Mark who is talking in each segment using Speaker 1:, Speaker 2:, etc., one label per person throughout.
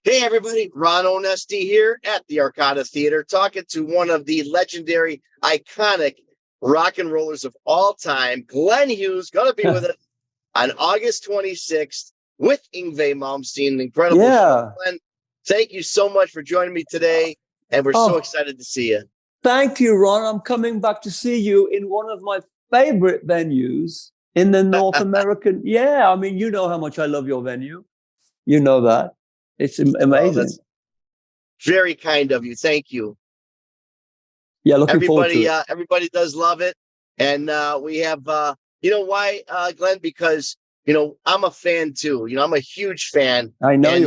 Speaker 1: Hey, everybody. Ron Onesti here at the Arcada Theater, talking to one of the legendary, iconic rock and rollers of all time, Glenn Hughes, going to be with us on August 26th with Yngwie Malmsteen. An incredible show.
Speaker 2: Yeah.
Speaker 1: Glenn, thank you so much for joining me today, and we're so excited to see you.
Speaker 2: Thank you, Ron. I'm coming back to see you in one of my favorite venues in the North American. Yeah, I mean, you know how much I love your venue. You know that. It's amazing.
Speaker 1: That's very kind of you. Thank you.
Speaker 2: Yeah, looking forward to it.
Speaker 1: Everybody does love it. And we have, you know why, Glenn? Because, I'm a fan too. I'm a huge fan.
Speaker 2: I know
Speaker 1: and,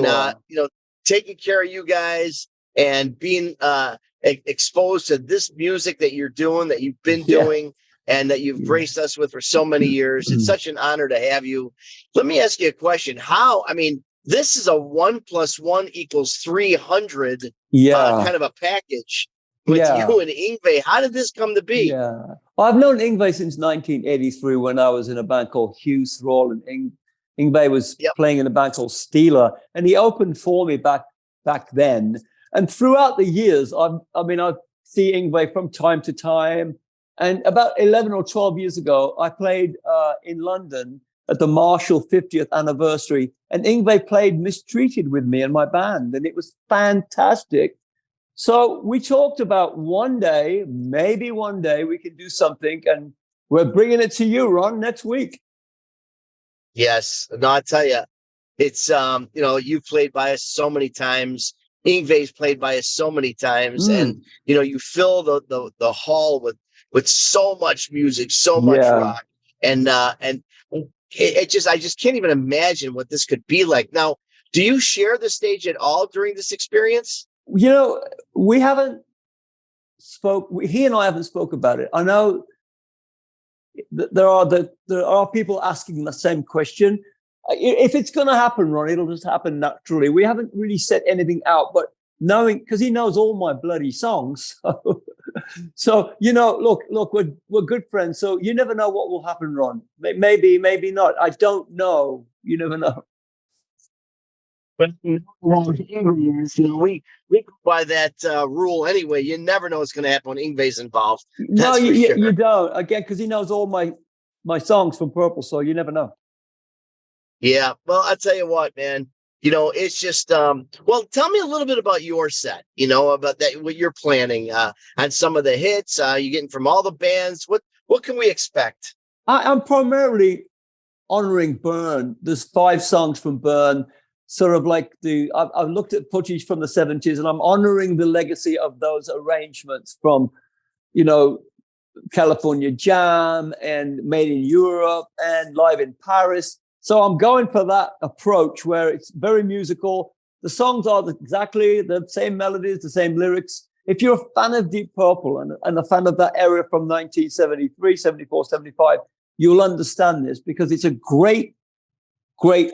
Speaker 2: you are.
Speaker 1: Taking care of you guys and being exposed to this music that you're doing, that you've been doing, and that you've graced us with for so many years. It's such an honor to have you. Let me ask you a question. This is a 1 + 1 = 300 kind of a package with you and Yngwie. How did this come to be?
Speaker 2: Yeah. Well, I've known Yngwie since 1983 when I was in a band called Hughes Thrall, and Yngwie was playing in a band called Steeler, and he opened for me back then. And throughout the years, I see Yngwie from time to time. And about 11 or 12 years ago, I played in London at the Marshall 50th anniversary, and Yngwie played Mistreated with me and my band, and it was fantastic. So we talked about maybe one day we can do something, and we're bringing it to you, Ron, next week.
Speaker 1: Yes. No, I'll tell you, it's, you've played by us so many times. Yngwie's played by us so many times, and, you fill the hall with so much music, so much rock. And I just can't even imagine what this could be like. Now, do you share the stage at all during this experience?
Speaker 2: We haven't he and I haven't spoke about it. I know there are people asking the same question. If it's going to happen, Ron, it'll just happen naturally. We haven't really set anything out, but because he knows all my bloody songs. So, look, we're good friends. So you never know what will happen, Ron. Maybe not. I don't know. You never know.
Speaker 1: But we go by that rule anyway. You never know what's going to happen when Yngwie's involved.
Speaker 2: No, you don't. Again, because he knows all my songs from Purple, so you never know.
Speaker 1: Yeah. Well, I'll tell you what, man. It's just, tell me a little bit about your set, about that, what you're planning on some of the hits you're getting from all the bands. What can we expect?
Speaker 2: I'm primarily honoring Burn. There's 5 songs from Burn, sort of like I've looked at footage from the 70s, and I'm honoring the legacy of those arrangements from, California Jam and Made in Europe and Live in Paris. So I'm going for that approach where it's very musical. The songs are exactly the same melodies, the same lyrics. If you're a fan of Deep Purple and a fan of that era from 1973, 74, 75, you'll understand this because it's a great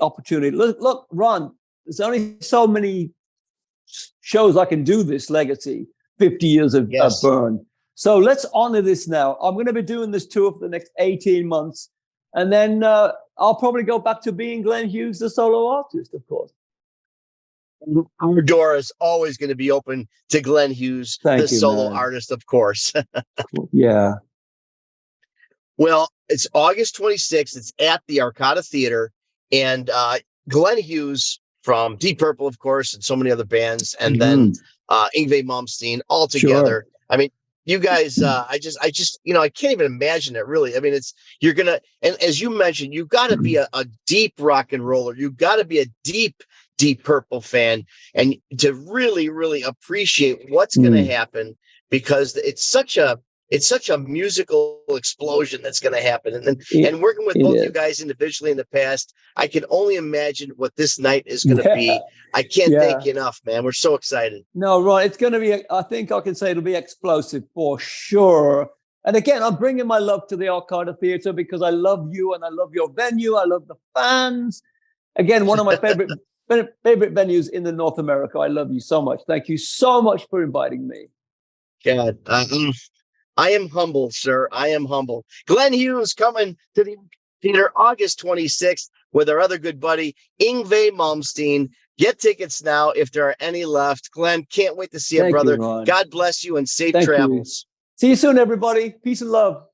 Speaker 2: opportunity. Look, Ron, there's only so many shows I can do this legacy, 50 years of Burn. So let's honor this now. I'm going to be doing this tour for the next 18 months. And then I'll probably go back to being Glenn Hughes, the solo artist, of course.
Speaker 1: Our door is always going to be open to Glenn Hughes, solo artist, of course.
Speaker 2: Yeah.
Speaker 1: Well, it's August 26th. It's at the Arcada Theater. And Glenn Hughes from Deep Purple, of course, and so many other bands. And then Yngwie Malmsteen all together. Sure. I mean, you guys, I can't even imagine it, really. I mean, and as you mentioned, you've got to be a deep rock and roller. You've got to be a deep Purple fan, and to really, really appreciate what's going to happen, because it's such a musical explosion that's going to happen. And working with both you guys individually in the past, I can only imagine what this night is going to be. I can't thank you enough, man. We're so excited.
Speaker 2: No, Ron, it's going to be, I think I can say it'll be explosive for sure. And again, I'm bringing my love to the Arcada Theater because I love you and I love your venue. I love the fans. Again, one of my favorite venues in the North America. I love you so much. Thank you so much for inviting me.
Speaker 1: God, I am humble, sir. I am humble. Glenn Hughes coming to the theater August 26th with our other good buddy, Yngwie Malmsteen. Get tickets now if there are any left. Glenn, can't wait to see you,
Speaker 2: Thank you,
Speaker 1: brother.
Speaker 2: Ron.
Speaker 1: God bless you and safe
Speaker 2: Thank you.
Speaker 1: travels.
Speaker 2: See you soon, everybody. Peace and love.